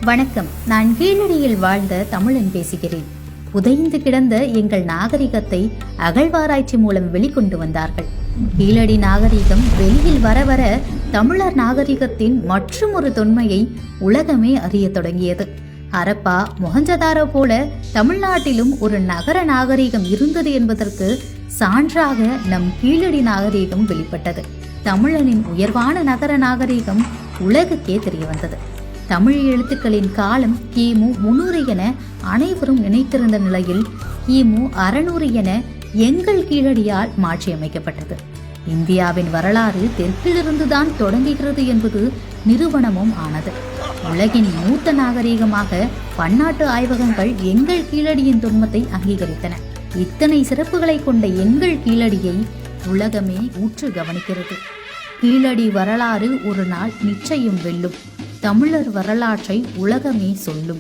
வணக்கம். நான் கீழடியில் வாழ்ந்த தமிழன் பேசுகிறேன். புதைந்து கிடந்த எங்கள் நாகரிகத்தை அகழ்வாராய்ச்சி மூலம் வெளிக்கொண்டு வந்தார்கள். கீழடி நாகரிகம் வெளியில் வர வர தமிழர் நாகரிகத்தின் மற்றும் ஒரு தொன்மையை உலகமே அறிய தொடங்கியது. ஹரப்பா, மொஹஞ்சதாரோ போல தமிழ்நாட்டிலும் ஒரு நகர நாகரிகம் இருந்தது என்பதற்கு சான்றாக நம் கீழடி நாகரிகம் வெளிப்பட்டது. தமிழனின் உயர்வான நகர நாகரிகம் உலகுக்கே தெரிய வந்தது. தமிழ் எழுத்துக்களின் காலம் கிமு 300 என அனைவரும் நினைத்திருந்த நிலையில் கிமு 600 என எங்கள் கீழடியால் மாற்றியமைக்கப்பட்டது. இந்தியாவின் வரலாறு தெற்கிலிருந்துதான் தொடங்குகிறது என்பது நிரூபணமும் ஆனது. உலகின் மூத்த நாகரிகமாக பன்னாட்டு ஆய்வகங்கள் எங்கள் கீழடியின் தொன்மத்தை அங்கீகரித்தன. இத்தனை சிறப்புகளை கொண்ட எங்கள் கீழடியை உலகமே உற்று கவனிக்கிறது. கீழடி வரலாறு ஒரு நாள் நிச்சயம் வெல்லும். தமிழர் வரலாற்றை உலகமே சொல்லும்.